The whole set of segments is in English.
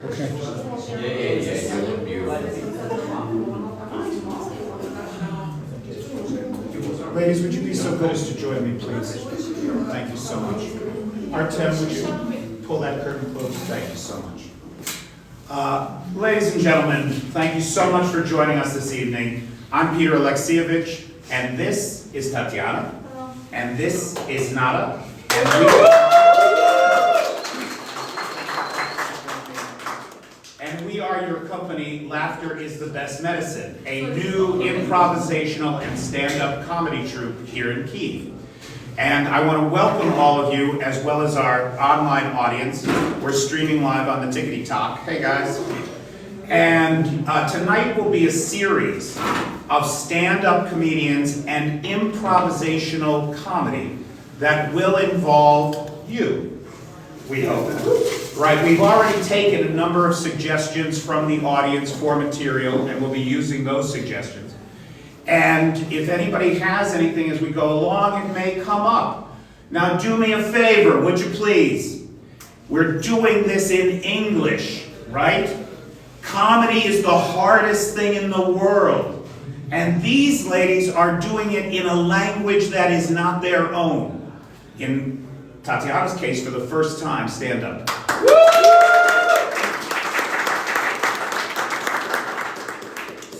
Okay. Yeah. You look beautiful. Ladies, would you be so good as to join me, please? Thank you so much. Artem, would you pull that curtain close? Thank you so much. Ladies and gentlemen, thank you so much for joining us this evening. I'm Peter Alexievich, and this is Tatiana, and this is Nada, and we are your company. Laughter is the best medicine, a new improvisational and stand-up comedy troupe here in Kyiv. And I want to welcome all of you, as well as our online audience. We're streaming live on the Tickety Talk. Hey guys. And tonight will be a series of stand-up comedians and improvisational comedy that will involve you, we hope. Right, we've already taken a number of suggestions from the audience for material, and we'll be using those suggestions. And if anybody has anything as we go along, it may come up. Now do me a favor, would you please? We're doing this in English, right? Comedy is the hardest thing in the world. And these ladies are doing it in a language that is not their own. In Tatiana's case, for the first time, stand up.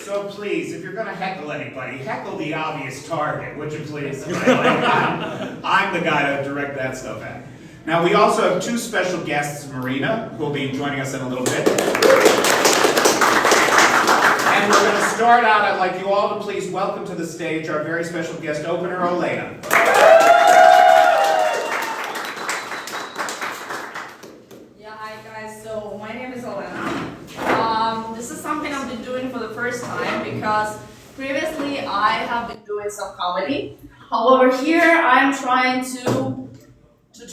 So please, if you're going to heckle anybody, heckle the obvious target, would you please? I'm the guy to direct that stuff at. Now we also have two special guests, Marina, who will be joining us in a little bit. And we're going to start out, I'd like you all to please welcome to the stage our very special guest opener, Elena. Yeah, hi guys, so my name is Elena. This is something I've been doing for the first time because previously I have been doing some comedy. However, here I'm trying to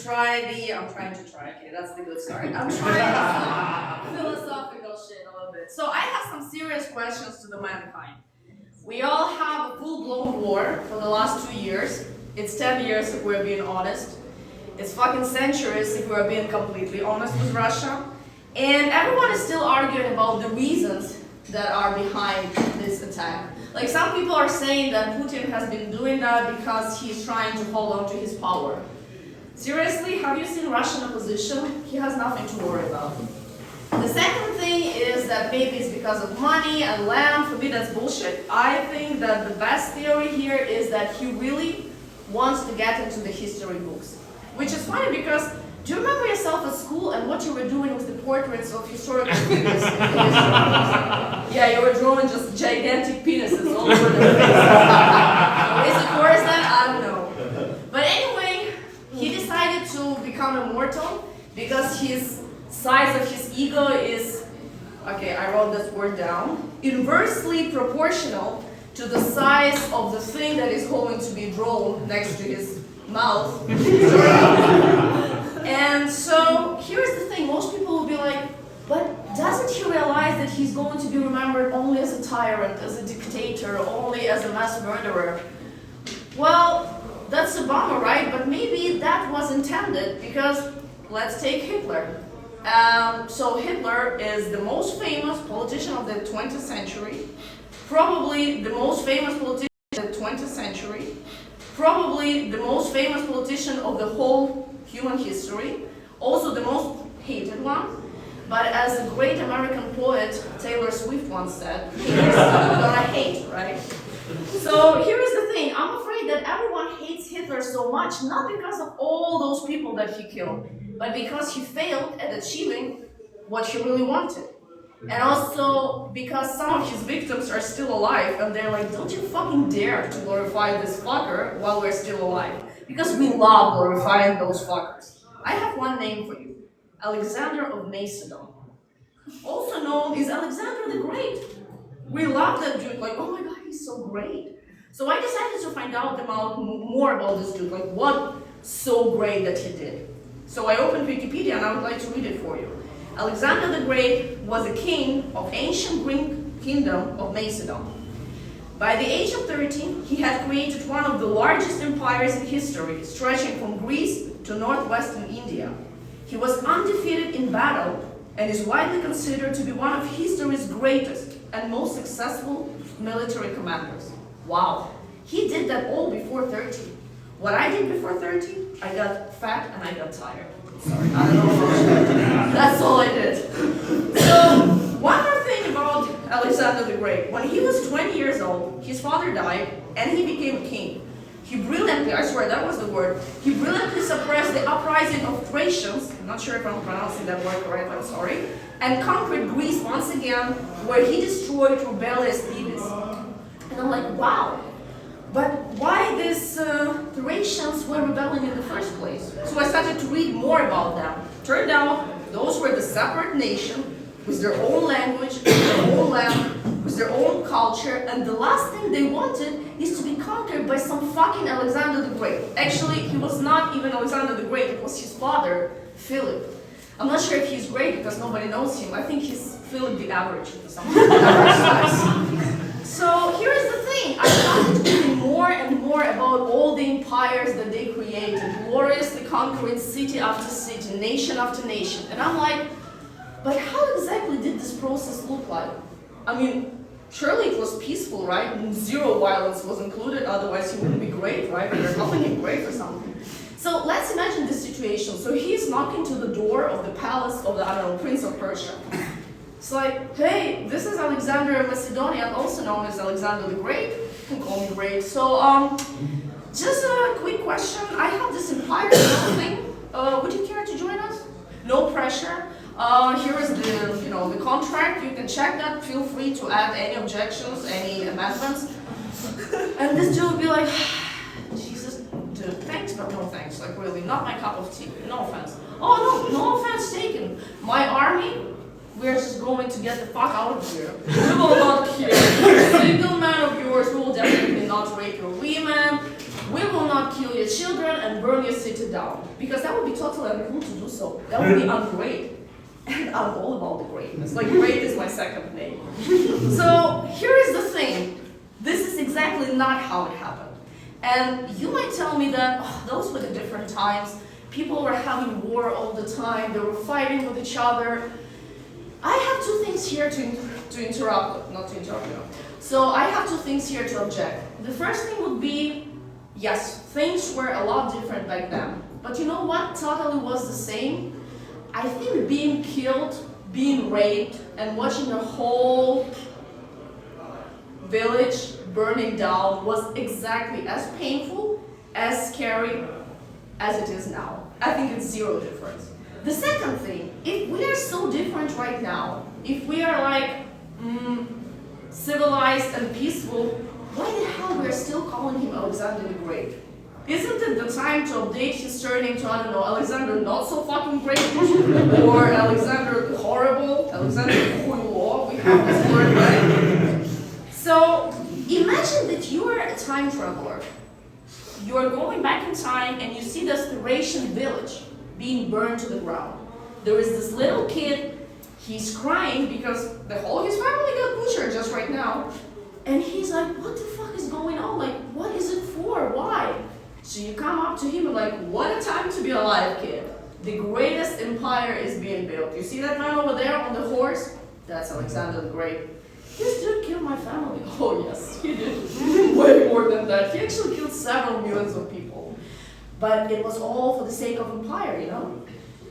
try, okay, that's the good start. I'm trying some philosophical shit a little bit. So I have some serious questions to the mankind. We all have a full-blown war for the last 2 years. It's 10 years if we're being honest. It's fucking centuries if we're being completely honest with Russia. And everyone is still arguing about the reasons that are behind this attack. Like some people are saying that Putin has been doing that because he's trying to hold on to his power. Seriously, have you seen Russian opposition? He has nothing to worry about. The second thing is that maybe it's because of money and land. For me, that's bullshit. I think that the best theory here is that he really wants to get into the history books. Which is funny because, do you remember yourself at school and what you were doing with the portraits of historical figures in the history books? Yeah, you were drawing just gigantic penises all over their face. Is it worse than? I don't know. But anyway, he decided to become immortal because his size of his ego is, okay, I wrote this word down, inversely proportional to the size of the thing that is going to be drawn next to his mouth. And so here's the thing, most people will be like, but doesn't he realize that he's going to be remembered only as a tyrant, as a dictator, only as a mass murderer? Well, that's a bummer, right? But maybe that was intended because let's take Hitler. So Hitler is the most famous politician of the 20th century, probably the most famous politician of the 20th century, probably the most famous politician of the whole human history, also the most hated one. But as a great American poet, Taylor Swift once said, haters gonna hate, right? So here's the thing, I'm afraid that everyone hates Hitler so much, not because of all those people that he killed, but because he failed at achieving what he really wanted. And also because some of his victims are still alive and they're like, don't you fucking dare to glorify this fucker while we're still alive. Because we love glorifying those fuckers. I have one name for you, Alexander of Macedon. Also known as Alexander the Great. We love that dude, like, oh my god, he's so great. So I decided to find out more about this dude, like what so great that he did. So I opened Wikipedia and I would like to read it for you. Alexander the Great was a king of ancient Greek kingdom of Macedon. By the age of 13, he had created one of the largest empires in history, stretching from Greece to northwestern India. He was undefeated in battle and is widely considered to be one of history's greatest and most successful military commanders. Wow, he did that all before 30. What I did before 30, I got fat and I got tired. Sorry, I don't know about you. That's all I did. So, one more thing about Alexander the Great. When he was 20 years old, his father died and he became king. He brilliantly, I swear that was the word, he brilliantly suppressed the uprising of Thracians, I'm not sure if I'm pronouncing that word correct, I'm sorry, and conquered Greece once again, where he destroyed rebellious Thebes. And I'm like, wow, but why these Thracians were rebelling in the first place? So I started to read more about them. Turned out, those were the separate nation, with their own language, with their own land, with their own culture, and the last thing they wanted is to be conquered by some fucking Alexander the Great. Actually, he was not even Alexander the Great, it was his father, Philip. I'm not sure if he's great because nobody knows him. I think he's Philip the Average or something. So here's the thing, I started reading more and more about all the empires that they created, gloriously conquering city after city, nation after nation, and I'm like, but how exactly did this process look like? I mean, surely it was peaceful, right? And zero violence was included, otherwise he wouldn't be great, right? Or there's nothing great or something. So let's imagine this situation. So he's knocking to the door of the palace of the, I don't know, Prince of Persia. It's like, hey, this is Alexander Macedonian, also known as Alexander the Great. You can call me Great. So, just a quick question. I have this empire thing. Would you care to join us? No pressure. Here is the, the contract. You can check that. Feel free to add any objections, any amendments. And this dude would be like, Jesus, dude, thanks, but no thanks. Like, really, not my cup of tea. No offense. Oh, no offense taken. My army, we're just going to get the fuck out of here. We will not kill a single man of yours. We will definitely not rape your women. We will not kill your children and burn your city down. Because that would be totally uncool to do so. That would be ungreat. And I'm all about the greatness. Like, great is my second name. So, here is the thing. This is exactly not how it happened. And you might tell me that, those were the different times. People were having war all the time. They were fighting with each other. I have two things here to interrupt, not to interrupt you. So I have two things here to object. The first thing would be, yes, things were a lot different back then. But you know what totally was the same? I think being killed, being raped, and watching the whole village burning down was exactly as painful, as scary as it is now. I think it's zero difference. The second thing, if we are so different right now, if we are like civilized and peaceful, why the hell we are still calling him Alexander the Great? Isn't it the time to update his surname to, I don't know, Alexander not so fucking great, or Alexander horrible, Alexander Hulo, we have this word, right? So imagine that you are a time traveler. You are going back in time and you see this Thracian village being burned to the ground. There is this little kid, he's crying because the whole his family got butchered just right now. And he's like, what the fuck is going on? Like, what is it for? Why? So you come up to him and like, what a time to be alive, kid. The greatest empire is being built. You see that man over there on the horse? That's Alexander the Great. This dude killed my family. Oh yes, he did. Way more than that. He actually killed several millions of people. But it was all for the sake of empire, you know?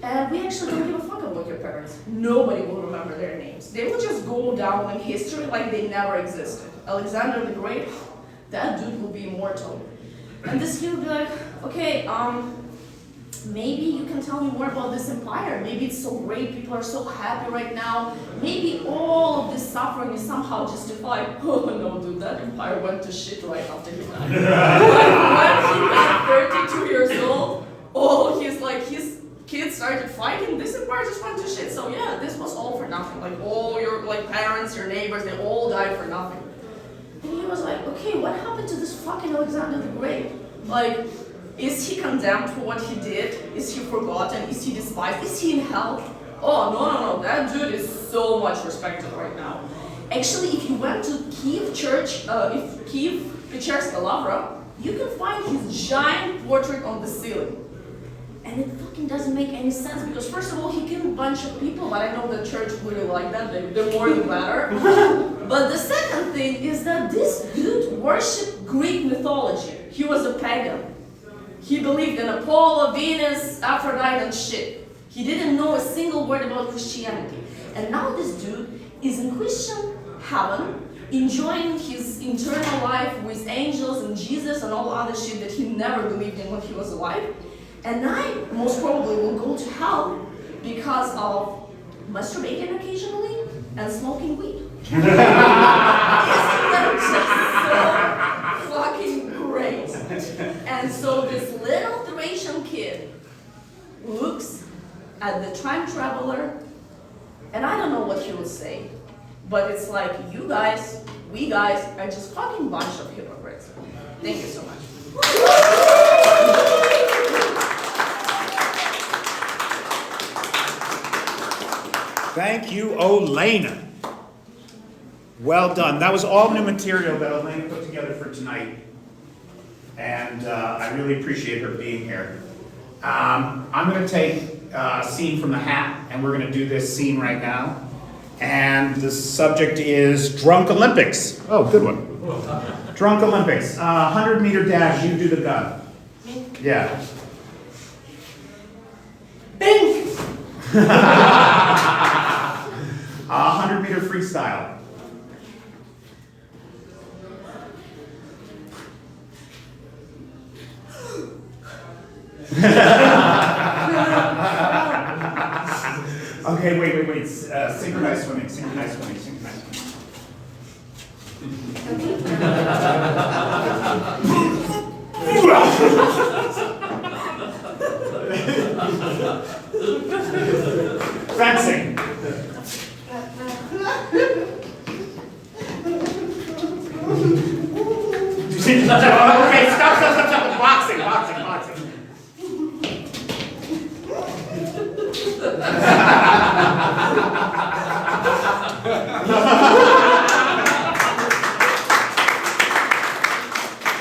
And we actually don't give a fuck about your parents. Nobody will remember their names. They will just go down in history like they never existed. Alexander the Great, that dude will be immortal. And this kid will be like, okay, maybe you can tell me more about this empire. Maybe it's so great, people are so happy right now. Maybe all of this suffering is somehow justified. Oh no, dude, that empire went to shit right after he died. When he got 32 years old, his kids started fighting, this empire just went to shit. So yeah, this was all for nothing. Like all your parents, your neighbors, they all died for nothing. And he was like, okay, what happened to this fucking Alexander the Great? Like, is he condemned for what he did? Is he forgotten? Is he despised? Is he in hell? Oh, no, that dude is so much respected right now. Actually, if you went to Kyiv Church, Kyiv Pечерska Lavra, you can find his giant portrait on the ceiling. And it fucking doesn't make any sense because first of all, he killed a bunch of people, but I know the church really like that, they're more than better. But the second thing is that this dude worshipped Greek mythology. He was a pagan. He believed in Apollo, Venus, Aphrodite and shit. He didn't know a single word about Christianity. And now this dude is in Christian heaven, enjoying his eternal life with angels and Jesus and all other shit that he never believed in when he was alive. And I most probably will go to hell because of masturbating occasionally and smoking weed. Isn't that just so fucking great? And so this little Thracian kid looks at the time traveler, and I don't know what he would say, but it's like, you guys, we guys are just fucking bunch of hypocrites. Thank you so much. Thank you, Olena. Well done. That was all new material that Olena put together for tonight. And I really appreciate her being here. I'm going to take a scene from The Hat, and we're going to do this scene right now. And the subject is Drunk Olympics. Oh, good one. Drunk Olympics. 100-meter dash, you do the gun. Me? Yeah. Bing! 100-meter freestyle. Okay, wait. Synchronized swimming. Fencing. Okay, stop. Boxing.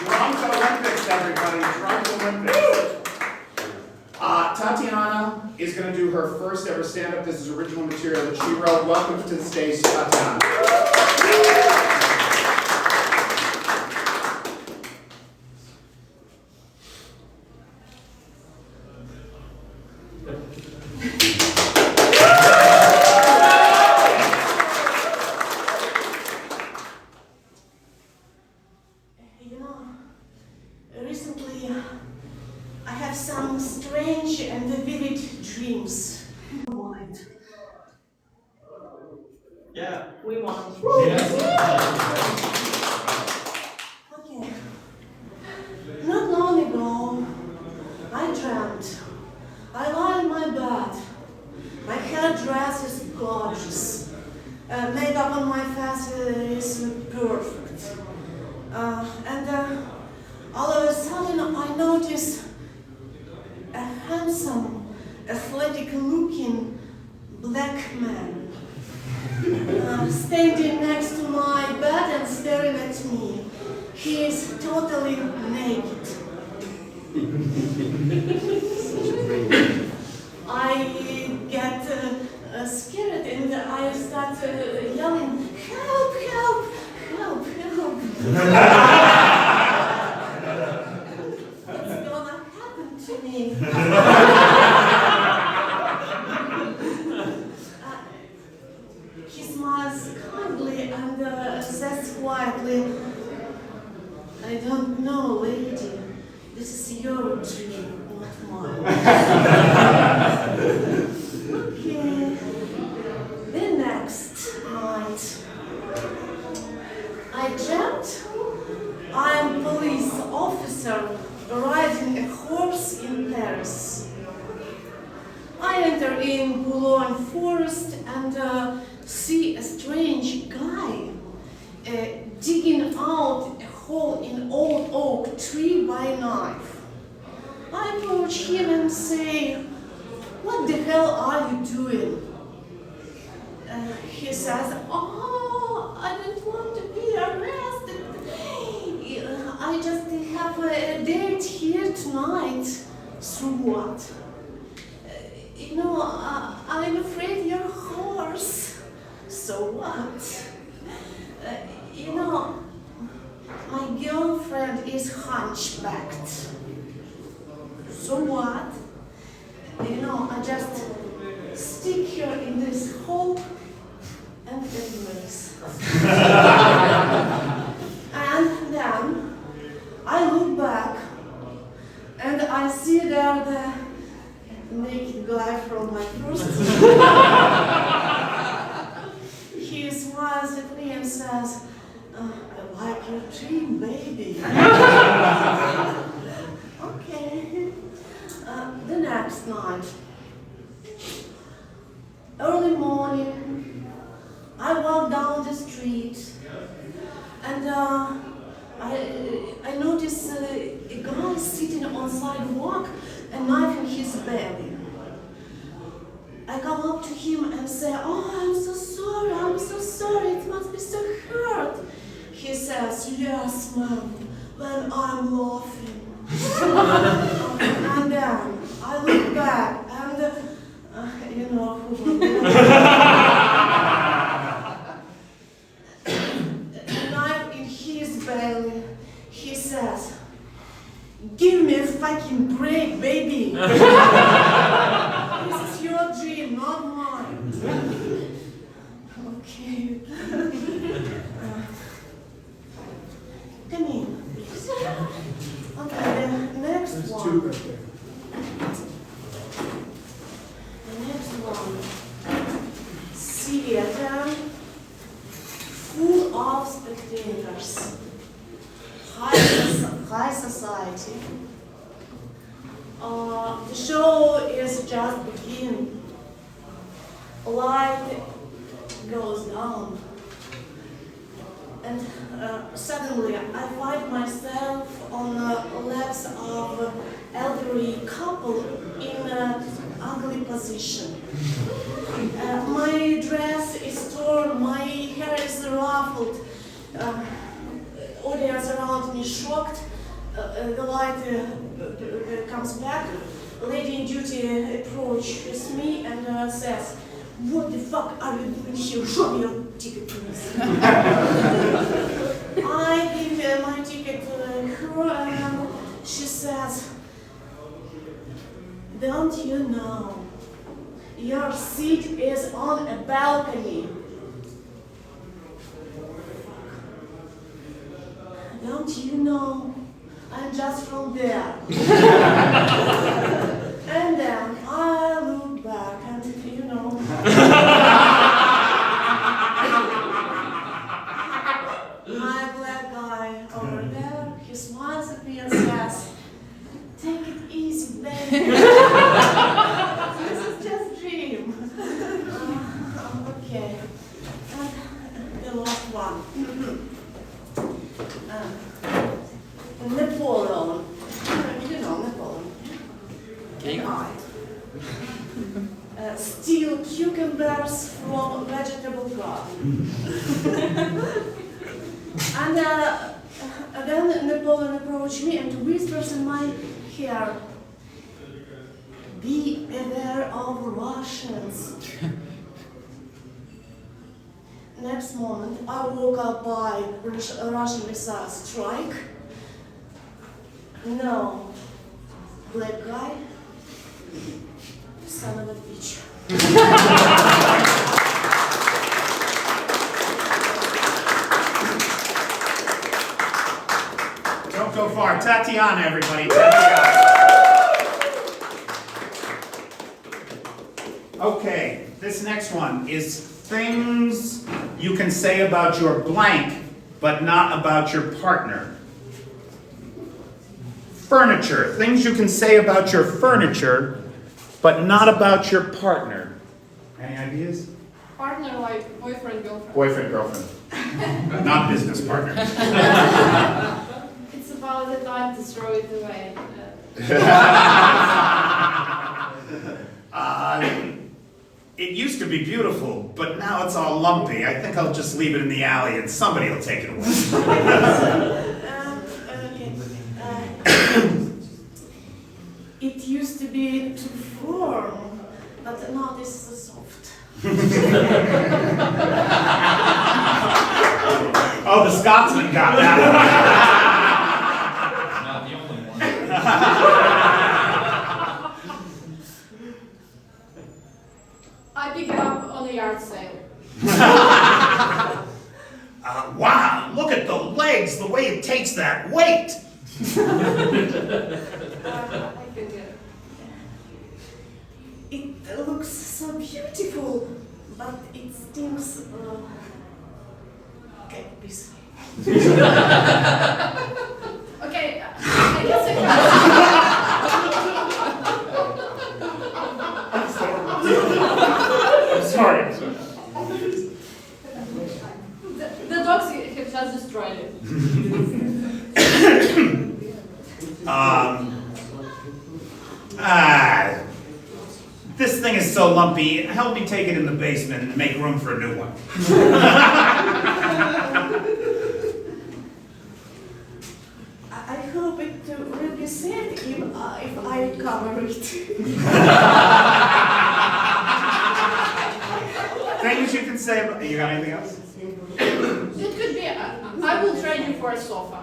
Drunk Olympics, everybody. Drunk Olympics. Tatiana is going to do her first ever stand-up. This is original material that she wrote. Welcome to the stage, Tatiana. You know, recently I have some strange and vivid dreams. Mind. Yeah. We want. Okay. Not long ago, I dreamt. I lie in my bed. My hairdress is gorgeous. Makeup on my face is perfect. And all of a sudden I notice a handsome, athletic-looking black man standing next to my bed and staring at me. He is totally naked. I get scared and I start yelling, "Help, help, help, help." What's gonna happen to me? He smiles kindly and says quietly, "I don't know, lady. This is your dream, not mine." Okay. The next night, I dreamt I'm a police officer riding a horse in Paris. I enter in Boulogne forest and see a strange guy digging out a hole in old oak tree by a knife. I approach him and say, "What the hell are you doing?" He says, "Oh, I don't want to be arrested. I just have a date here tonight." "Through what?" You know, I'm afraid you're hoarse. So what? You know, my girlfriend is hunchbacked. So what? You know, I just stick her in this hole and it works. And then I look back and I see there the naked guy from my first. He smiles at me and says, I like your dream, baby. Okay. The next night, early morning, I walk down the street and I notice a guy sitting on sidewalk and knife in his belly. I come up to him and say, oh, I'm so sorry, it must be so hurt. He says, yes, ma'am, when I'm laughing. And then I look back and, you know who a knife in his belly. He says, give me a fucking break, baby. This is your dream, not mine. Okay. Come in, please. Okay, the next one. The next one. Theater full of spectators. High society. The show is just beginning. Light goes down. And suddenly I find myself on the laps of elderly couple in an ugly position. My dress is torn, my hair is ruffled. Audience around me shocked. The light comes back. Lady in duty approaches me and says, what the fuck are you doing here? Show me your ticket, please. I give my ticket to her and she says, don't you know, your seat is on a balcony. Don't you know, I'm just from there. And then I look back and, you know, my black guy over there, he smiles at me and says, take it easy, baby. This is just a dream. Okay. And the last one. Napoleon. You know Napoleon. King? Steal cucumbers from vegetable garden. And then Napoleon approached me and whispers in my ear, be aware of Russians. Next moment, I woke up by Russian missile strike. No, black guy, son of a bitch. Don't go far. Tatiana, everybody. Tatiana. Okay, this next one is things you can say about your blank, but not about your partner. Furniture. Things you can say about your furniture, but not about your partner. Any ideas? Partner like boyfriend, girlfriend. Boyfriend, girlfriend. Not business partner. It's about the time to throw it away. It used to be beautiful, but now it's all lumpy. I think I'll just leave it in the alley and somebody will take it away. It used to be too firm. but not this soft. Oh, the Scotsman got that Not the only one. I pick it up on a yard sale. Wow, look at the legs, the way it takes that weight. I can get it. It looks so beautiful, but it stinks cannabis. Okay, I guess I I'm sorry. the dogs have just destroyed it. This thing is so lumpy. Help me take it in the basement and make room for a new one. I hope it will be safe if I cover it. Things you can say about. You got anything else? It could be, I will trade you for a sofa.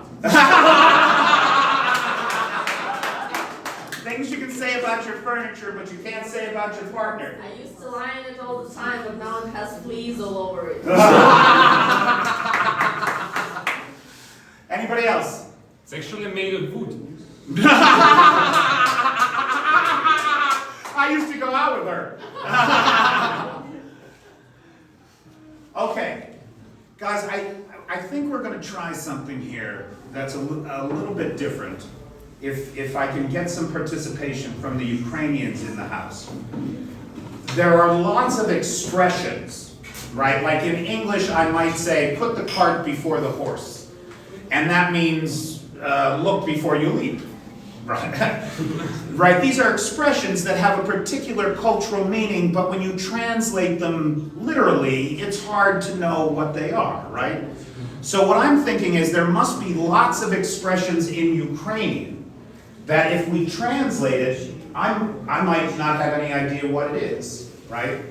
Things you can say about your furniture, but you can't say about your partner. I used to lie in it all the time, but now it has fleas all over it. Anybody else? It's actually made of wood. I used to go out with her. Okay, guys, I think we're going to try something here that's a little bit different. If I can get some participation from the Ukrainians in the house. There are lots of expressions, right? Like in English, I might say, put the cart before the horse. And that means look before you leap, right? Right, these are expressions that have a particular cultural meaning, but when you translate them literally, it's hard to know what they are, right? So what I'm thinking is there must be lots of expressions in Ukrainian that if we translate it, I might not have any idea what it is, right?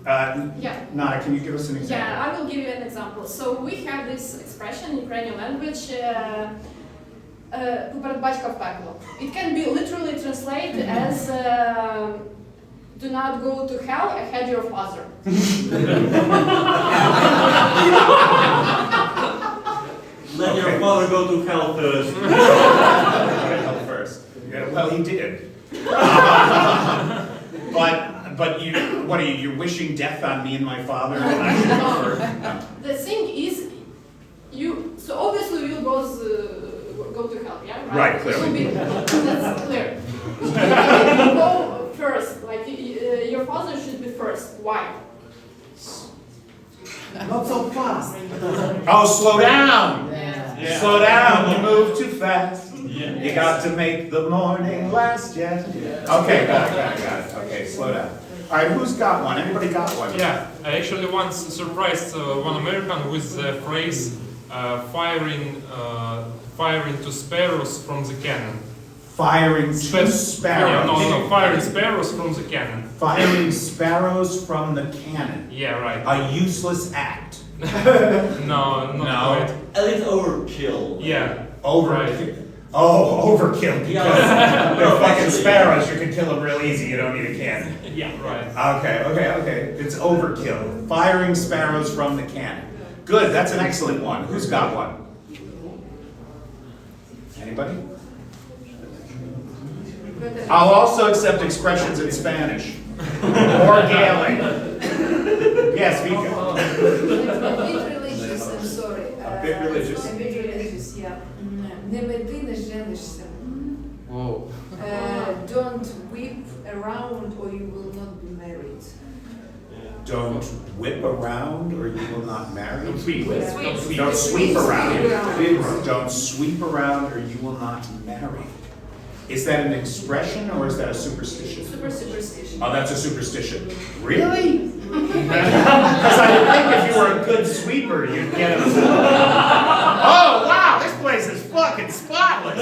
Yeah. Nada, can you give us an example? Yeah, I will give you an example. So we have this expression in Ukrainian language, "Поперед батька в пекло." It can be literally translated as "Do not go to hell ahead your father." Let your father go to hell first. Hell first. Yeah, well, he did. But you, what are you? You're wishing death on me and my father, and I should go first? No. The thing is, so obviously you both go to hell, yeah? Right, clearly. That's clear. You go first, like your father should be first. Why? Not so fast. Oh, slow down! Yeah. Slow down, you move too fast. Yeah. You got to make the morning last, yeah? Okay, got it. Okay, slow down. All right, who's got one? Anybody got one? Yeah, I actually once surprised one American with the phrase firing to sparrows from the cannon. Firing sparrows. Yeah, no, firing sparrows from the cannon. Firing sparrows from the cannon. Yeah, right. A useless act. No, not No. quite. A little overkill. Yeah. Overkill. Oh, overkill. Because they're fucking sparrows. You can kill them real easy. You don't need a cannon. Yeah, right. Okay. It's overkill. Firing sparrows from the cannon. Good, that's an excellent one. Who's got one? Anybody? I'll also accept expressions in Spanish. Or Gaelic. Yes, Vika. A bit religious, I'm sorry. A bit religious. A bit religious, yeah. Не меди, не женишься. Whoa. Don't whip around or you will not be married. Don't whip around or you will not marry. Don't sweep. Sweep. Don't sweep around. Sweep. Don't sweep around or you will not marry. Is that an expression or is that a superstition? Super superstition. Oh, that's a superstition. Really? Because I would think if you were a good sweeper, you'd get it. Oh, wow, this place is fucking spotless.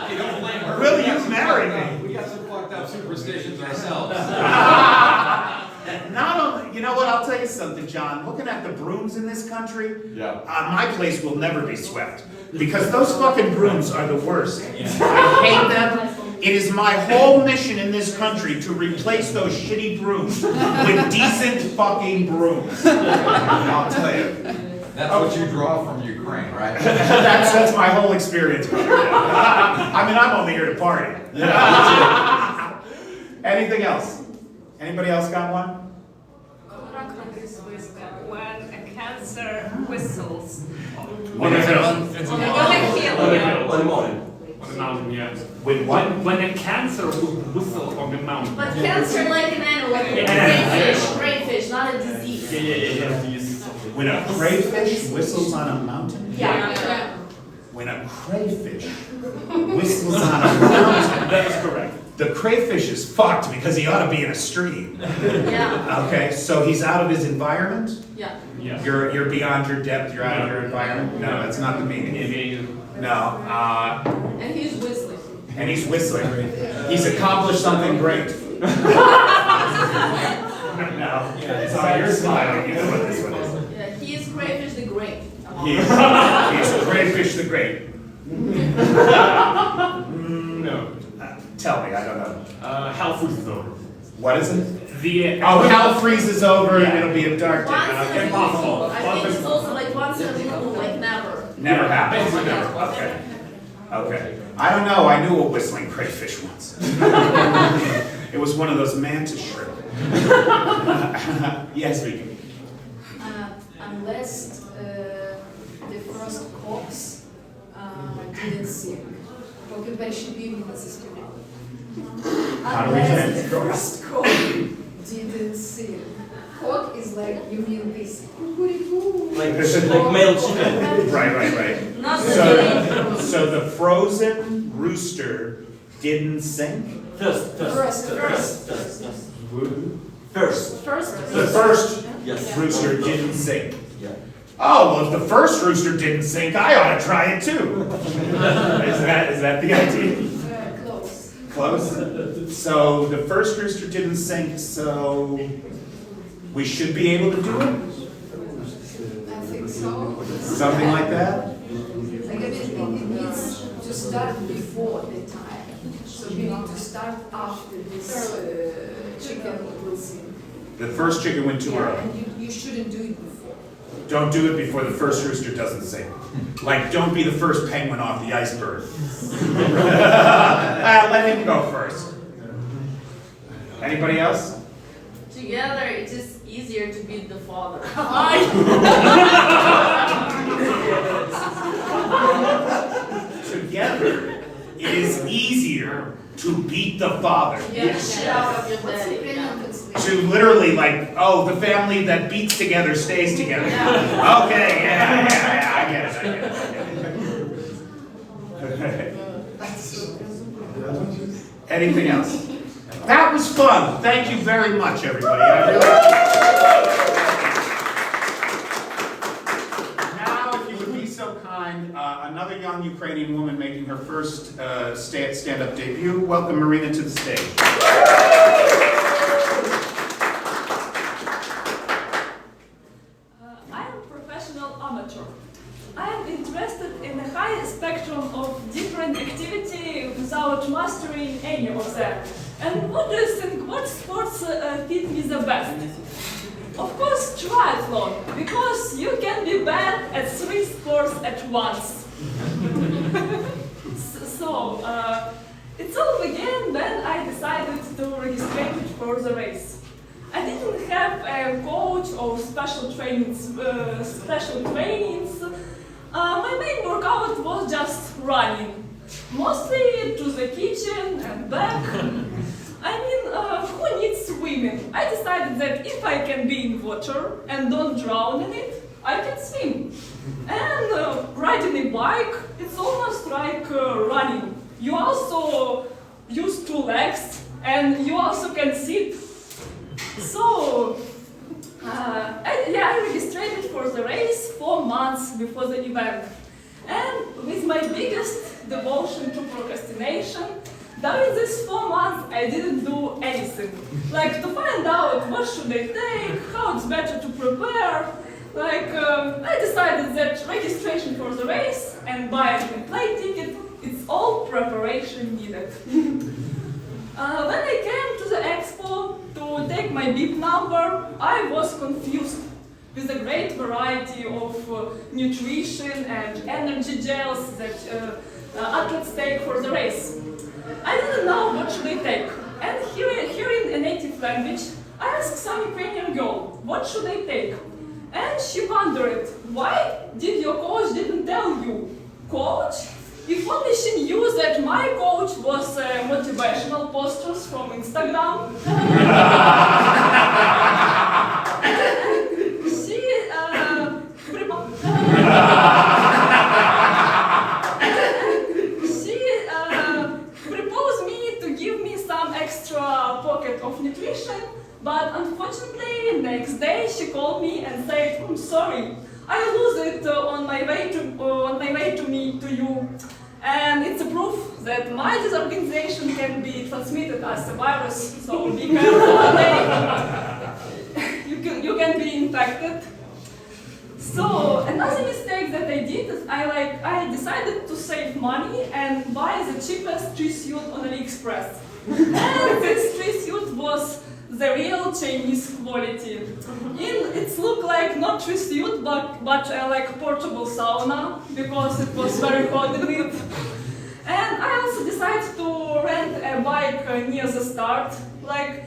You don't blame her. Will you marry me? We got some fucked up superstitions ourselves. I'll tell you something, John. Looking at the brooms in this country, Yeah. my place will never be swept. Because those fucking brooms are the worst. I hate them. It is my whole mission in this country to replace those shitty brooms with decent fucking brooms. I'll tell you. That's what you draw from Ukraine, right? That's my whole experience, brother. I mean, I'm only here to party. Anything else? Anybody else got one? When a cancer whistles. When it's One moment. On the mountain, yeah. With what? When a cancer will whistle on the mountain. But cancer like an animal, like a crayfish, not a disease. When a crayfish whistles on a mountain? Yeah. When a crayfish whistles on a mountain. That is correct. The crayfish is fucked because he ought to be in a stream. Yeah. Okay, so he's out of his environment? Yeah. Yeah. You're beyond your depth, you're out of your environment? No, that's not the meaning. No, And he's whistling. and he's whistling. He's accomplished something great. No, sorry, you're smiling, you know what this one is. Yeah, he is crayfish the great. He's crayfish the great. No. Tell me, I don't know. Hell freezes over. What is it? The Oh, hell freezes over and it'll be a dark day. Once in a Okay. blue moon. I think it's also like once in a blue moon, like never. Never happens. Okay. Okay. I don't know. I knew a whistling crayfish once. It was one of those mantis shrimp. Yes, Vicky. Unless the first cox didn't sing. Поки перші півні не заспівали. How do we Unless get the it? first cock didn't sing. Cock is like, you mean this. Like male chicken. Right. Not So the frozen rooster didn't sing? First. The first Yes. rooster didn't sing. Yeah. Oh, well, if the first rooster didn't sing, I ought to try it too. Is that the idea? Close. Close? So the first rooster didn't sing, so we should be able to do it? I think so. Something like that? Like, I mean, it needs to start before the time. So we need to start after this chicken will sing. The first chicken went too early. And you shouldn't do it before. Don't do it before the first rooster doesn't sing. Like, don't be the first penguin off the iceberg. Let him go first. Anybody else? Together, it is easier to beat the father. Together, it is easier to beat the father. Yeah, shit out of your What's the daddy. Ukrainian Yeah. translation? To literally like, oh, the family that beats together stays together. Yeah. Okay, yeah, I get it. Anything else? That was fun. Thank you very much, everybody. I really... Now, if you would be so kind, another young Ukrainian woman making her first stand-up debut. Welcome Marina to the stage. I am a professional amateur. I am interested in a high spectrum of different activity without mastering any of them. And what do you think, what sports fit me the best? Of course, triathlon, because you can be bad at 3 sports at once. It all began when I decided to register for the race. I didn't have a coach or special trainings. My main workout was just running, mostly to the kitchen and back. I mean, who needs swimming? I decided that if I can be in water and don't drown in it, I can swim. And riding a bike, it's almost like running. You also use 2 legs and you also can sit. So, I registered for the race 4 months before the event. And with my biggest devotion to procrastination, During these 4 months, I didn't do anything. Like to find out what should I take, how it's better to prepare. I decided that registration for the race and buying a plane ticket, it's all preparation needed. When I came to the expo to take my bib number, I was confused with a great variety of nutrition and energy gels that athletes take for the race. I didn't know what should I take, and hearing a native language, I asked some Ukrainian girl, what should I take? And she wondered, why did your coach didn't tell you? Coach? If only she knew that my coach was motivational posters from Instagram. Of nutrition, but unfortunately next day she called me and said, I'm sorry, I lose it on my way to you, and it's a proof that my disorganization can be transmitted as a virus, so be careful today. you can be infected. So another mistake that I did is I decided to save money and buy the cheapest tree suit on AliExpress. And this tree suit was the real Chinese quality. It looked like not tree suit, but like a portable sauna, because it was very hot in it. And I also decided to rent a bike near the start.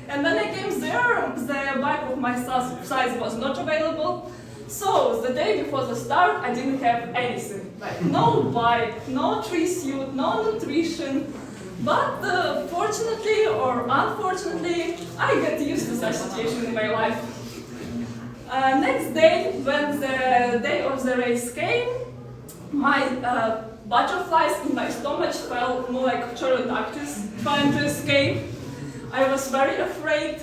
And when I came there, the bike of my size was not available. So the day before the start, I didn't have anything. No bike, no tree suit, no nutrition. But fortunately or unfortunately, I got used to such situation in my life. Next day, when the day of the race came, my butterflies in my stomach felt more like pterodactyls trying to escape. I was very afraid.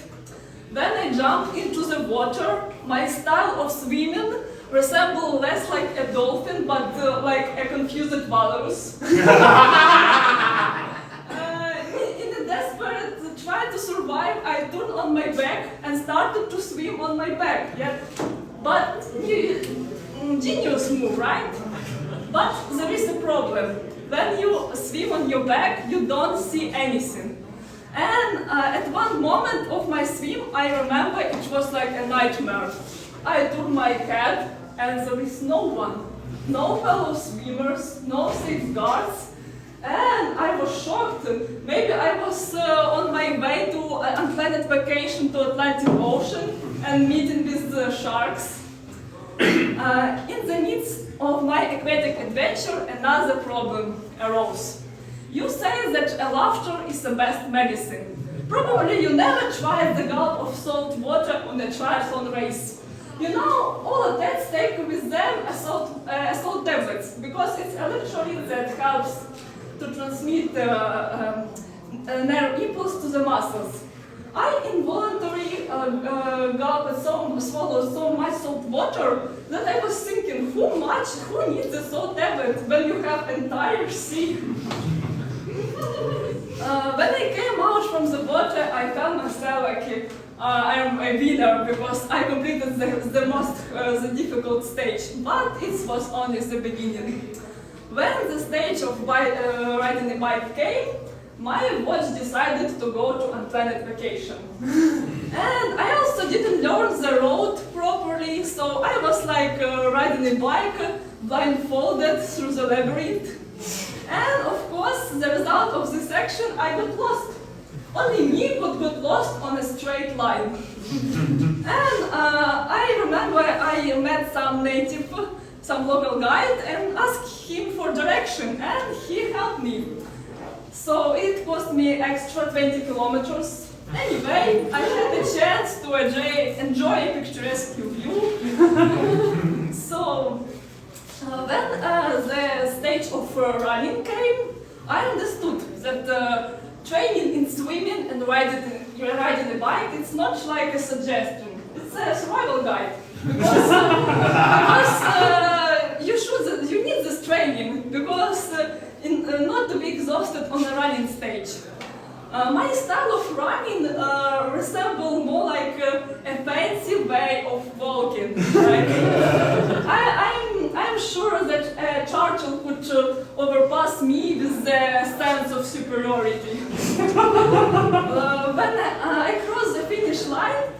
When I jumped into the water, my style of swimming resembled less like a dolphin, but like a confused walrus. Trying to survive, I turned on my back and started to swim on my back. Yeah. But genius move, right? But there is a problem. When you swim on your back, you don't see anything. And at one moment of my swim, I remember it was like a nightmare. I turned my head and there is no one. No fellow swimmers, no safeguards. And I was shocked. Maybe I was on my way to an unplanned vacation to Atlantic Ocean and meeting with the sharks. In the midst of my aquatic adventure, another problem arose. You say that laughter is the best medicine. Probably you never tried the gulp of salt water on a triathlon race. You know, all athletes take with them salt tablets, because it's a electrolyte that helps to transmit nerve impulse to the muscles. I involuntarily swallowed so much salt water that I was thinking, who needs a salt tablet when you have entire sea? When I came out from the water, I felt myself like I'm a winner because I completed the difficult stage, but it was only the beginning. When the stage of riding a bike came, my watch decided to go to unplanned vacation. And I also didn't learn the road properly, so I was like riding a bike blindfolded through the labyrinth. And of course, the result of this action, I got lost. Only me could get lost on a straight line. And I remember I met some local guide and asked him for direction, and he helped me. So it cost me extra 20 kilometers. Anyway, I had a chance to enjoy a picturesque view. So when the stage of running came, I understood that training in swimming and riding a bike, it's not like a suggestion, it's a survival guide. Because you need this training, because not to be exhausted on a running stage. My style of running resembles more like a fancy way of walking. Right? I'm sure that Churchill could overpass me with the sense of superiority. When I crossed the finish line,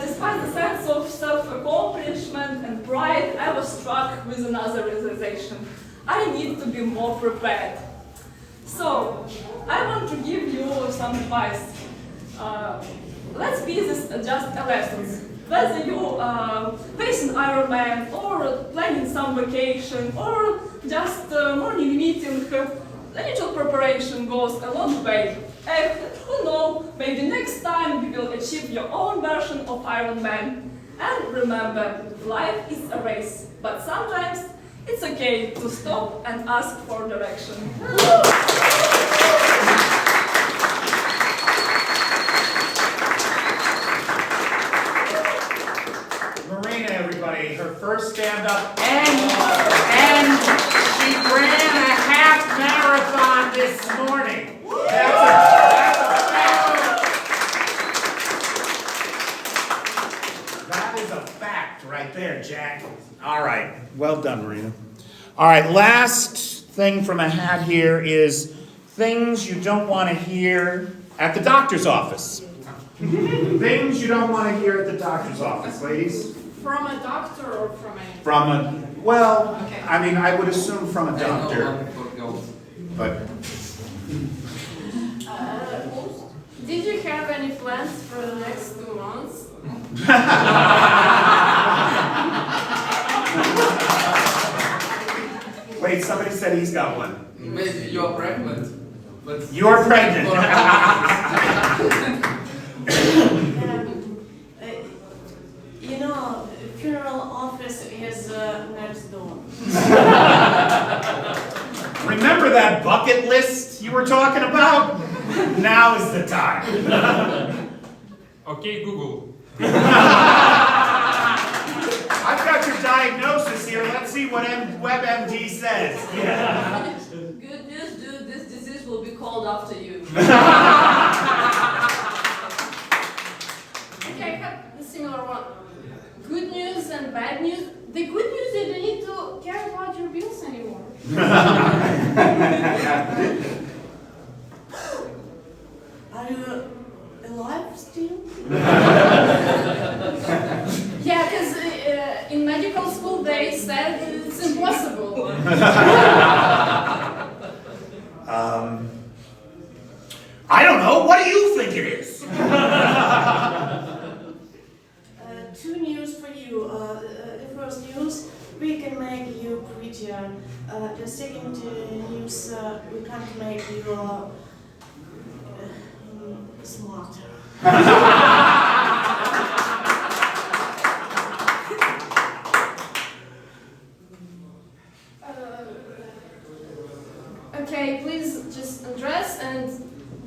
despite the sense of self-accomplishment and pride, I was struck with another realization. I need to be more prepared. So, I want to give you some advice. Let's be this just a lesson. Whether you face an Ironman, or planning some vacation, or just morning meeting, the little preparation goes a long way. And who knows, maybe next time you will achieve your own version of Ironman. And remember, life is a race, but sometimes it's okay to stop and ask for direction. Marina, everybody, her first stand-up, and she ran a half marathon this morning. That's a fact. That is a fact right there, Jack. All right, well done, Marina. All right, last thing from a hat here is things you don't want to hear at the doctor's office. Things you don't want to hear at the doctor's office, ladies. From a doctor or from a... From a, well, Okay. I mean, I would assume from a doctor, but Did you have any plans for the next 2 months? wait, somebody said he's got one. Maybe you're pregnant. But You're pregnant. You know, funeral office is next door. Remember that bucket list you were talking about? Now is the time. Okay, Google. I've got your diagnosis here. Let's see what WebMD says. Yeah. Good news, dude, this disease will be called after you. Okay, I have a similar one. Good news and bad news. The good news is you don't need to care about your bills anymore. Are you alive still? Yeah, because in medical school they said it's impossible. I don't know. What do you think it is? Two news for you. The first news, we can make you prettier. The second news, we can't make you smarter. Okay, please just undress and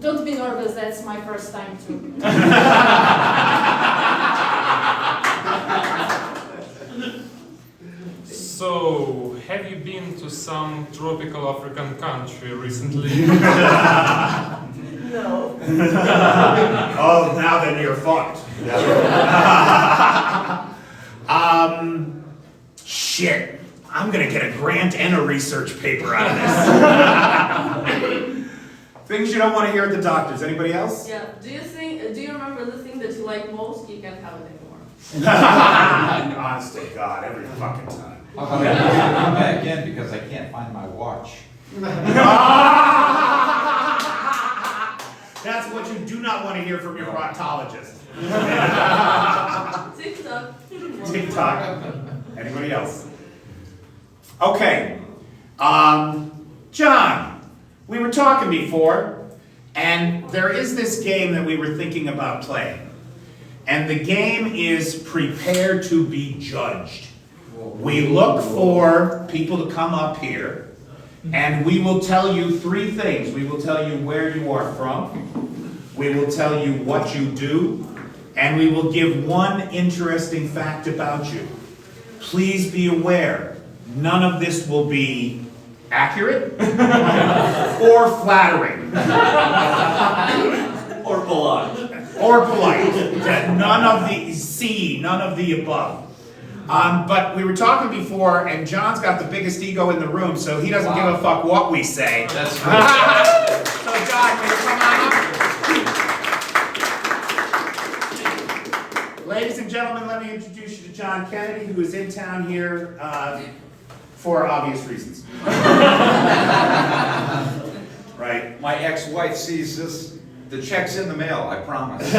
don't be nervous, that's my first time too. So, have you been to some tropical African country recently? No. Oh, now then you're fucked. Shit. I'm gonna get a grant and a research paper out of this. Things you don't want to hear at the doctor's. Anybody else? Yeah. Do you remember the thing that you like most? You can't have it anymore. Honest to God, every fucking time. I'm come back in because I can't find my watch. That's what you do not want to hear from your proctologist. TikTok. TikTok. Anybody else? Okay. John, we were talking before, and there is this game that we were thinking about playing. And the game is Prepare to be Judged. We look for people to come up here, and we will tell you 3 things. We will tell you where you are from, we will tell you what you do, and we will give one interesting fact about you. Please be aware, none of this will be accurate or flattering Or polite. or polite. None of the none of the above. But we were talking before, and John's got the biggest ego in the room, so he doesn't give a fuck what we say. That's great. So John, will you come on up? Ladies and gentlemen, let me introduce you to John Kennedy, who is in town here for obvious reasons. Right. My ex-wife sees this, the check's in the mail, I promise.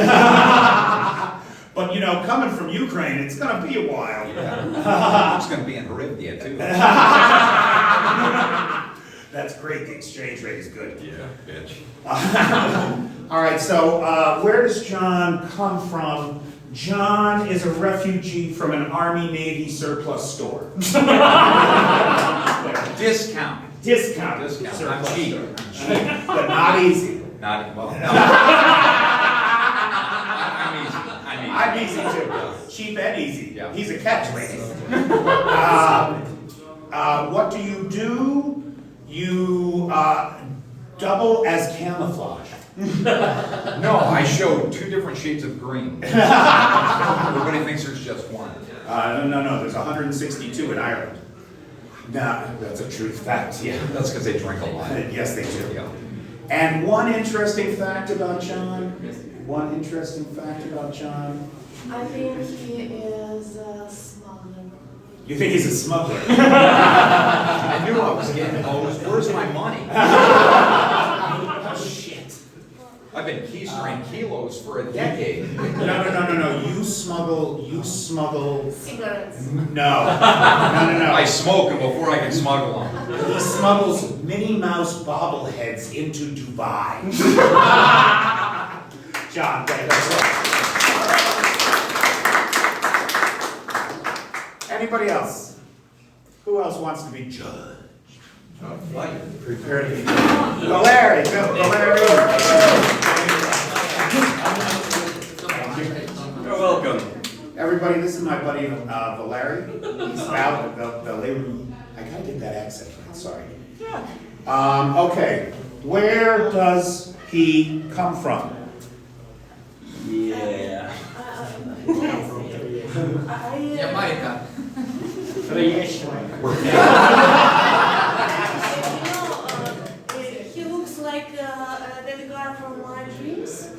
But you know, coming from Ukraine, it's gonna be a while. Yeah. It's gonna be in Haribdia too. That's great, the exchange rate is good. Yeah, bitch. All right, so where does John come from? John is a refugee from an Army-Navy surplus store. Discount. Discount. Discount. Surplus I'm cheap. store. I'm cheap. But not easy. Not, well, no. I'm easy too. Cheap and easy. Yeah. He's a catch, ladies. What do? You double as camouflage. No, I showed 2 different shades of green. Everybody thinks there's just one. No, there's 162 in Ireland. No, that's a true fact, yeah. That's because they drink a lot. Yes, they do. Yeah. And one interesting fact about John, I think he is a smuggler. You think he's a smuggler? I knew I was getting hosed. Where's my money? Oh, shit. I've been keystering kilos for a decade. No. You smuggle. Cigarettes. No. I smoke them before I can smuggle them. He smuggles Minnie Mouse bobbleheads into Dubai. John, that's right. Anybody else? Who else wants to be judged? Prepare to be judged. Valeri, Valeri. You're welcome. Everybody, this is my buddy Valeri. Valeri. I gotta get that accent right, sorry. Okay, where does he come from? Yeah. Jamaica. He looks like that guy from my dreams.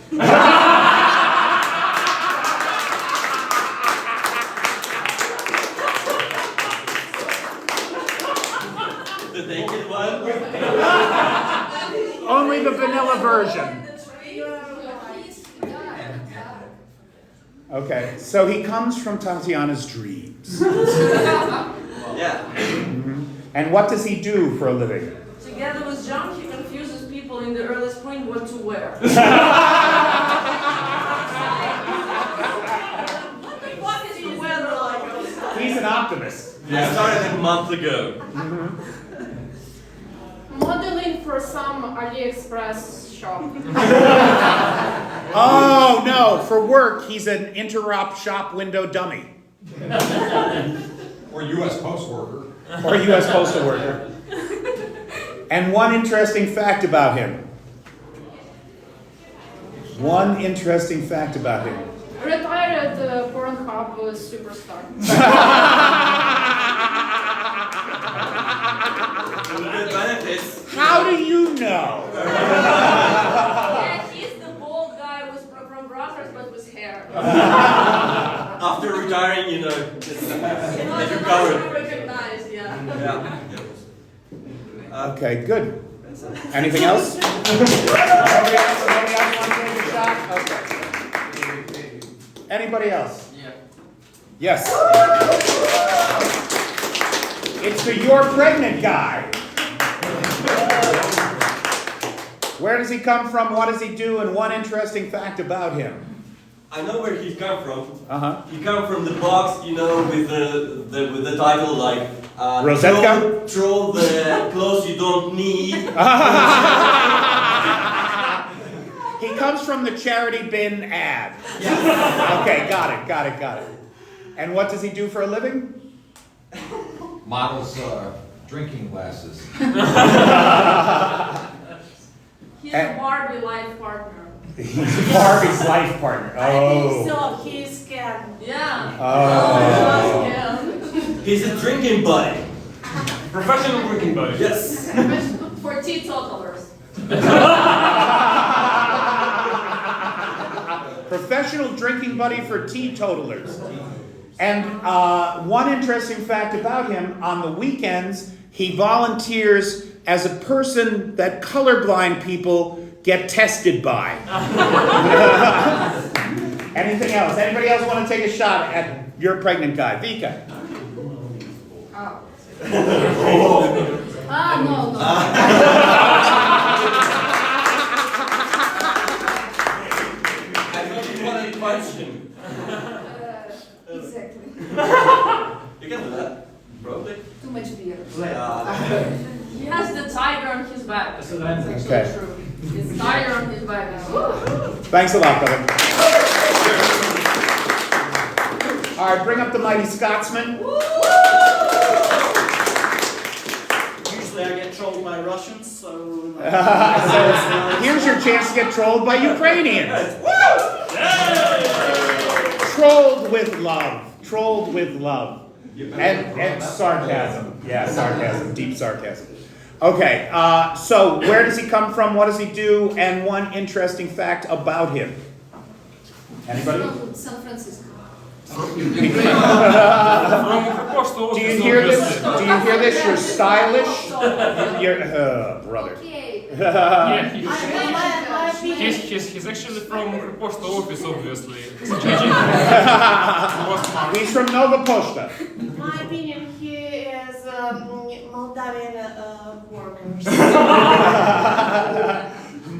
The naked one? Only the vanilla version. Okay, so he comes from Tatiana's dreams. Yeah. And what does he do for a living? Together with John, he confuses people in the early spring what to wear. What the fuck is the weather like? He's an optimist. I started a month ago. Modeling for some AliExpress shop. Oh no, for work he's an interop shop window dummy. Or U.S. Post worker. Or U.S. postal worker. And one interesting fact about him. Retired Pornhub superstar. Good benefits. How do you know? Yeah, he's the bald guy from Brothers but with hair. After retiring, you know, just Not you covered. recognized, yeah. Yeah. Okay, good. Anything else? Nobody else want to take a shot? Okay. Anybody else? Yeah. Yes. It's the You're Pregnant guy. Where does he come from? What does he do? And one interesting fact about him. I know where he come from. Uh-huh. He come from the box, you know, with the title like Rosetta? throw the clothes you don't need. He comes from the charity bin ad. Yes. Okay, got it. And what does he do for a living? Models drinking glasses. He's a Barbie life partner. He's Barbie's life partner. I think Oh. so. He's can. Yeah. Oh. Yeah. He's a drinking buddy. Professional drinking buddy. Yes. For teetotalers. Professional drinking buddy for teetotalers. And one interesting fact about him, on the weekends, he volunteers as a person that colorblind people get tested by. Anything else? Anybody else want to take a shot at your pregnant guy? Vika. No. I got one question. Exactly. You can do that. Probably. Too much beer. He has the tiger on his back. Okay. It's tiger on his back. Thanks a lot, brother. All right, bring up the mighty Scotsman. Usually I get trolled by Russians, so... So here's your chance to get trolled by Ukrainians. Trolled with love. Trolled with love. And sarcasm. Yeah, sarcasm. Deep sarcasm. Okay, so where does he come from? What does he do? And one interesting fact about him. Anybody? From San Francisco. From the post office, Do you hear this? obviously. Do you hear this? You're stylish. You're, brother. Okay. Yeah, My opinion. he's actually from the post office, obviously. He's from Nova Poshta. My opinion, he is Moldavian workers.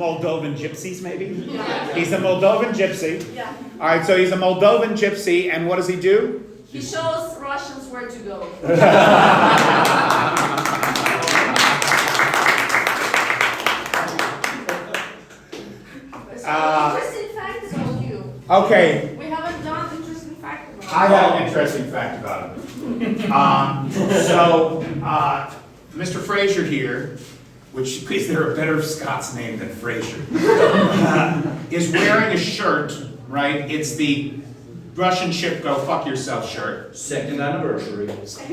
Moldovan gypsies, maybe? Yeah. He's a Moldovan gypsy. Yeah. All right, so he's a Moldovan gypsy, and what does he do? He shows Russians where to go. Interesting fact about you. Okay, We haven't done interesting fact about I have an interesting fact about him. Mr. Fraser here, which is there a better Scots name than Fraser, is wearing a shirt, right? It's the Russian ship go fuck yourself shirt. Second anniversary.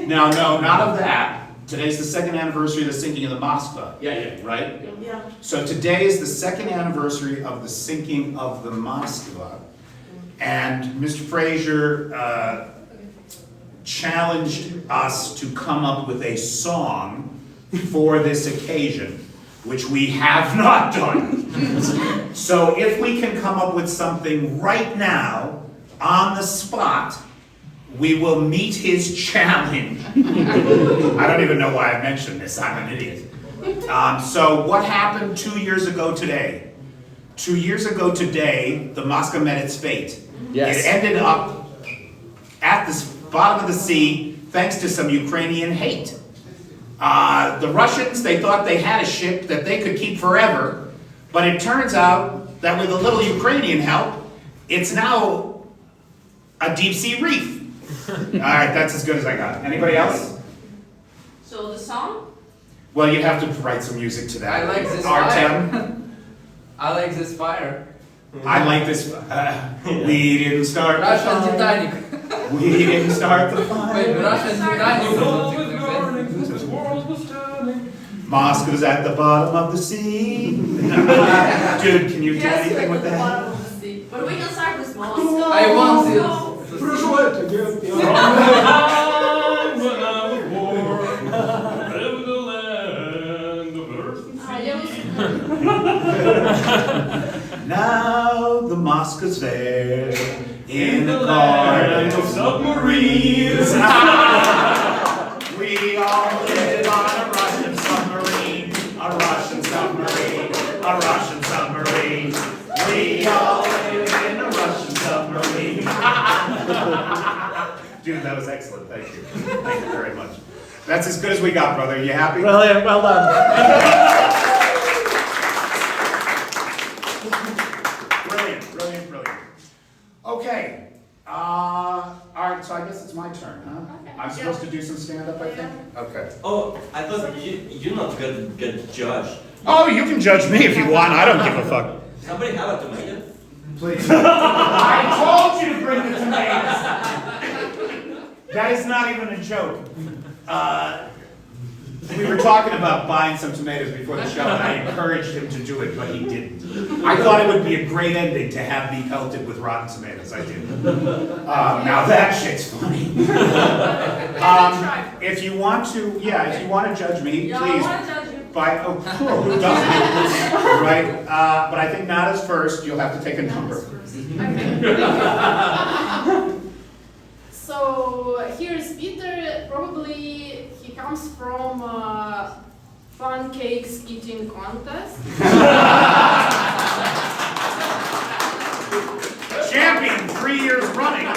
No, not of that. Today's the second anniversary of the sinking of the Moskva. Yeah. Right? Yeah. So today is the second anniversary of the sinking of the Moskva. And Mr. Fraser challenged us to come up with a song for this occasion, which we have not done. So if we can come up with something right now, on the spot, we will meet his challenge. I don't even know why I mentioned this, I'm an idiot. So what happened 2 years ago today? 2 years ago today, the Moskva met its fate. Yes. It ended up at the bottom of the sea thanks to some Ukrainian hate. The Russians, they thought they had a ship that they could keep forever, but it turns out that with a little Ukrainian help, it's now a deep sea reef. All right, that's as good as I got. Anybody else? So the song? Well, you'd have to write some music to that. I like this Artem. I like this fire. I like this. We didn't start the Russian fire. Titanic. We didn't start the fire. Wait, Russian Titanic. Moscow's at the bottom of the sea. Dude, can you do Yes, anything with at the that? bottom of the sea. But we can start with Moscow. I want it. Now the Moscow's there in the garden of submarines. We all live on a Russian submarine, a Russian submarine, a Russian submarine. We all live in a Russian submarine. Dude, that was excellent. Thank you. Thank you very much. That's as good as we got, brother. You happy? Brilliant, well done. Brilliant. Okay. All right, so I guess it's my turn, huh? I'm supposed to do some stand-up, I think? Okay. Oh, I thought you're not gonna get judged. Oh, you can judge me if you want, I don't give a fuck. Somebody have a tomato? Please. I told you to bring the tomatoes. That is not even a joke. We were talking about buying some tomatoes before the show, and I encouraged him to do it, but he didn't. I thought it would be a great ending to have me pelted with rotten tomatoes. I did. Now that shit's funny. If you want to, if you want to judge me, Yeah, please. I want to judge you. Who doesn't? Right? But I think not as first. You'll have to take a number. So here's Peter. Probably he comes from fun cakes eating contest. Champion 3 years running.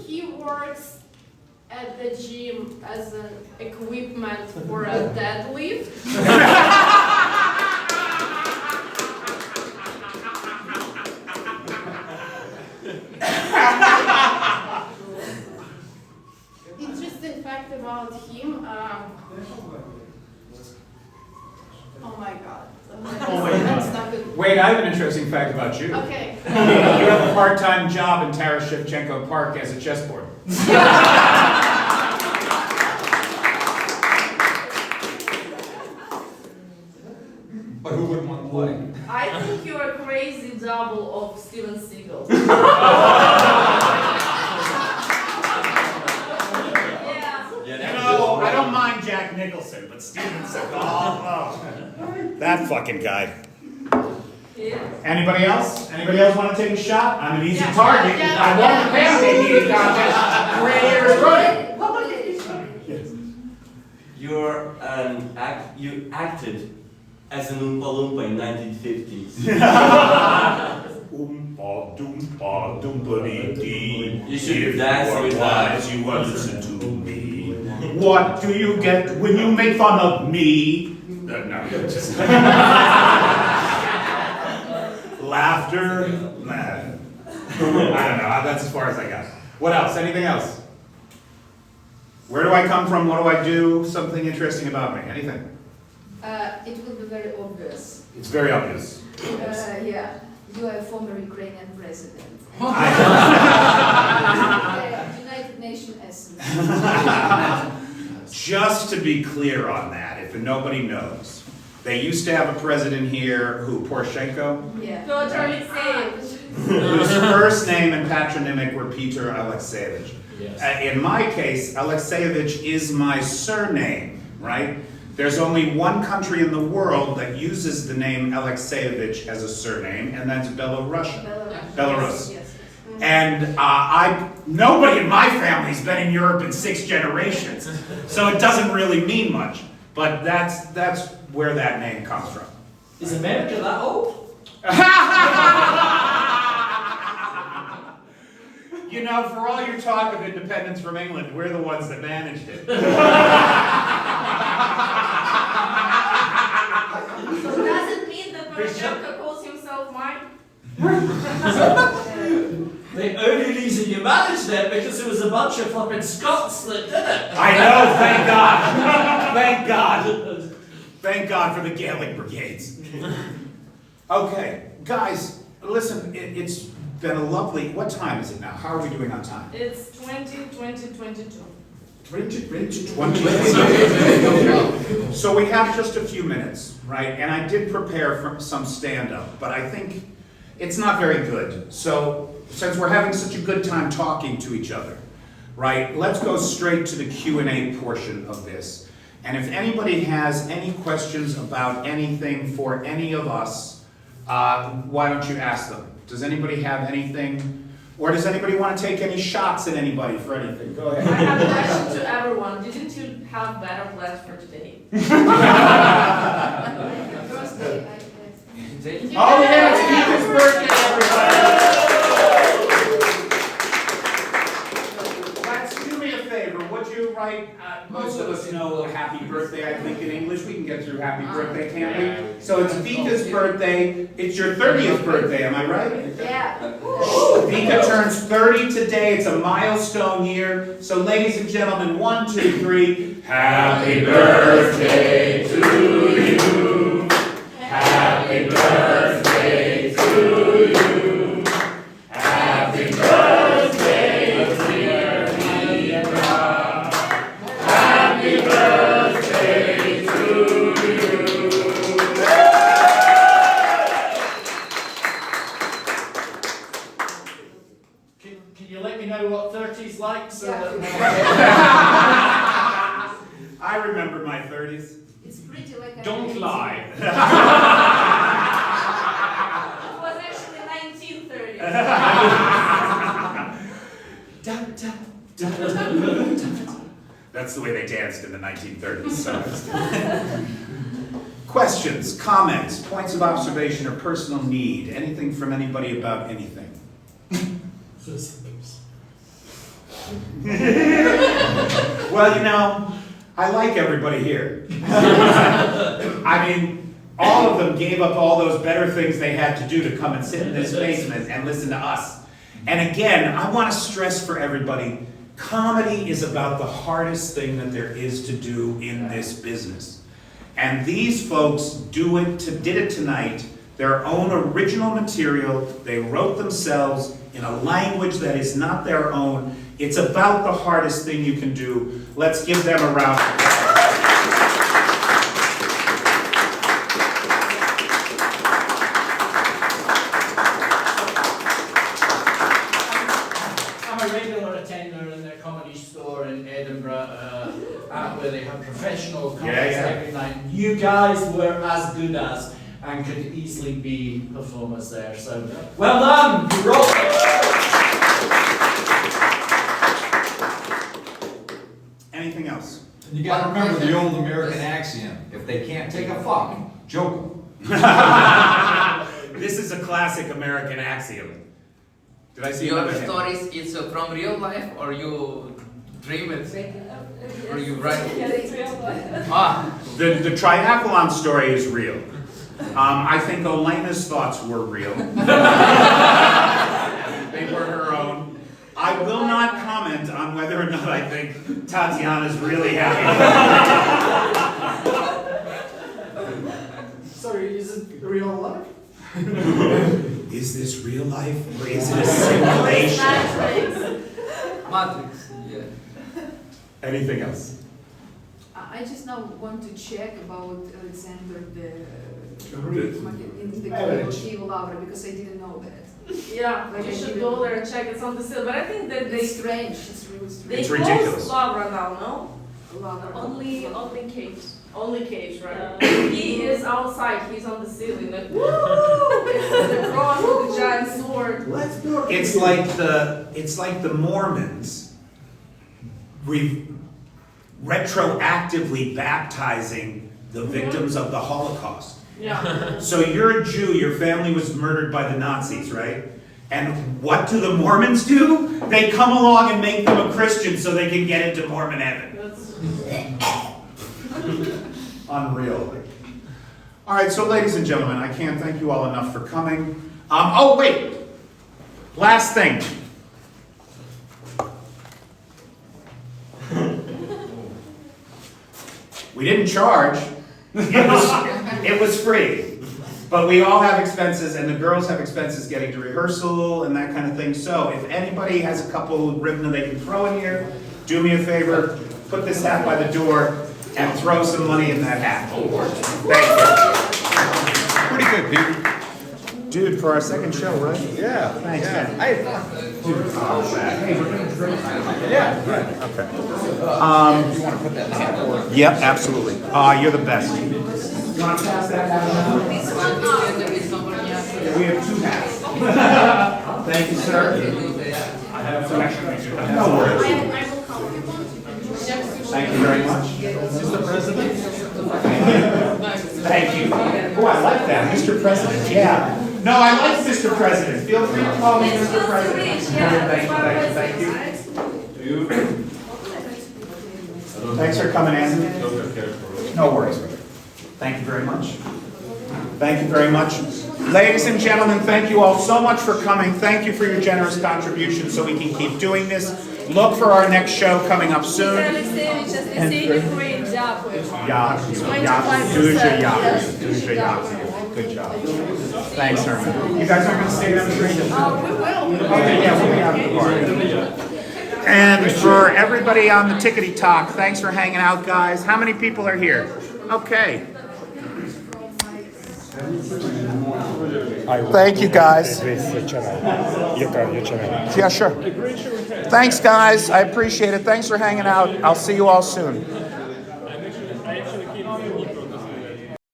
He works at the gym as an equipment for a deadlift. Interesting fact about him. Oh my god. That's not good. Wait, I have an interesting fact about you. Okay. You have a part-time job in Taras Shevchenko Park as a chessboard. But who wouldn't want to play? I think you're a crazy double of Steven Seagal. I don't mind Jack Nicholson, but Steven Seagal, oh, that fucking guy. Yeah. Anybody else? Anybody else want to take a shot? I'm an easy target. yeah, I won the pancake eating contest 3 years running. You acted as an Oompa Loompa in 1950s. Oompa doompa doompity. You should dance with that. You will listen to me. What do you get when you make fun of me? No, just laughter. Nah. I don't know. That's as far as I got. What else? Anything else? Where do I come from? What do I do? Something interesting about me? Anything? It will be very obvious. It's very obvious. Yeah, you are a former Ukrainian president. United Nations essence. Just to be clear on that, if nobody knows, they used to have a president here who, Poroshenko, Yeah. Piotr Alexeyevich. whose first name and patronymic were Peter Alexeyevich. Yes. In my case, Alexeyevich is my surname, right? There's only one country in the world that uses the name Alexeyevich as a surname, and that's Belarus. Belarus. Yes. And nobody in my family's been in Europe in 6 generations, so it doesn't really mean much. But that's where that name comes from. Is America that old? You know, for all your talk of independence from England, we're the ones that managed it. So does it mean that Poroshenko calls himself mine? The only reason you managed it because there was a bunch of fucking Scots that did it. I know, thank God. Thank God. Thank God for the Gaelic brigades. Okay, guys, listen, it's been a lovely, what time is it now? How are we doing on time? It's 2022. So we have just a few minutes, right? And I did prepare for some stand-up, but I think it's not very good. So since we're having such a good time talking to each other, right, let's go straight to the Q&A portion of this. And if anybody has any questions about anything for any of us, why don't you ask them? Does anybody have anything? Or does anybody want to take any shots at anybody for anything? Go ahead. I have a question to everyone. Didn't you have better plans for today? First day, Oh yeah, it's Peter's birthday, everybody! Let's do me a favor. What would you write, most of us know happy birthday, I think, in English. We can get through happy birthday, can't we? So it's Vika's birthday. It's your 30th birthday, am I right? Yeah. Vika turns 30 today. It's a milestone year. So ladies and gentlemen, 1, 2, 3. Happy birthday to you. Happy birthday to you. Happy birthday, dear Vika. Happy birthday to you. Can you let me know what 30's like? So that I remember my 30s. It's pretty like a Don't lie. It was actually 1930. That's the way they danced in the 1930s. So. Questions, comments, points of observation, or personal need? Anything from anybody about anything? Well, you know, I like everybody here. I mean, all of them gave up all those better things they had to do to come and sit in this basement and listen to us. And again, I want to stress for everybody, comedy is about the hardest thing that there is to do in this business. And these folks did it tonight, their own original material, they wrote themselves in a language that is not their own. It's about the hardest thing you can do. Let's give them a round of applause. I'm a regular attender in their comedy store in Edinburgh, where they have professional comics every night. You guys were as good as and could easily be performers there. So, well done! You rocked it. Anything else? You gotta remember the old American axiom, if they can't take a fuck, joke 'em. This is a classic American axiom. Did I see Your another hand? stories is from real life or you dream it? Or you write it? Yes, real life. Ah, The triathlon story is real. I think Elena's thoughts were real. They were her own. I will not comment on whether or not I think Tatiana's really happy. Sorry, is it real life? Is this real life or is it a simulation? Matrix, yeah. Anything else? I just now want to check about Alexander the Average. Kyiv Lavra because I didn't know that. Yeah, like you should go there and check. It's on the sale. But I think that It's strange. It's really strange. they It's closed ridiculous. Lavra now, no? Lavra. Only cage. Only cage, right? Yeah. He is outside. He's on the ceiling. Like, woo! It's the cross with the giant sword. Let's go. It's like the Mormons retroactively baptizing the victims of the Holocaust. Yeah. So you're a Jew, your family was murdered by the Nazis, right? And what do the Mormons do? They come along and make them a Christian so they can get into Mormon heaven. Unreal. All right, so ladies and gentlemen, I can't thank you all enough for coming. Oh, wait. Last thing. We didn't charge. It was free. But we all have expenses, and the girls have expenses getting to rehearsal and that kind of thing. So if anybody has a couple ribbon they can throw in here, do me a favor, put this hat by the door, and throw some money in that hat. Thank you. Pretty good, Peter. Dude, for our second show, right? Yeah. Thanks, man. I had fun. Yeah, right. Okay. You wanna put that in the hat? Yep, absolutely. You're the best. You want to pass that hat around? We have two hats. Thank you, sir. I have some extra. No worries. Thank you very much. Mr. President. Thank you. Oh, I like that, Mr. President. Yeah. No, I like Mr. President. Feel free to call me Mr. President. Thank you. Thanks for coming in. No worries. Thank you very much. Thank you very much. Ladies and gentlemen, thank you all so much for coming. Thank you for your generous contribution so we can keep doing this. Look for our next show coming up soon. Дуже дякую. Good job. Thanks, Herman. You guys aren't going to stay down the street? We will. Okay, yeah, we'll be out of the party. And for everybody on the Tickety Talk, thanks for hanging out, guys. How many people are here? Okay. Thank you, guys. Yeah, sure. Thanks, guys. I appreciate it. Thanks for hanging out. I'll see you all soon.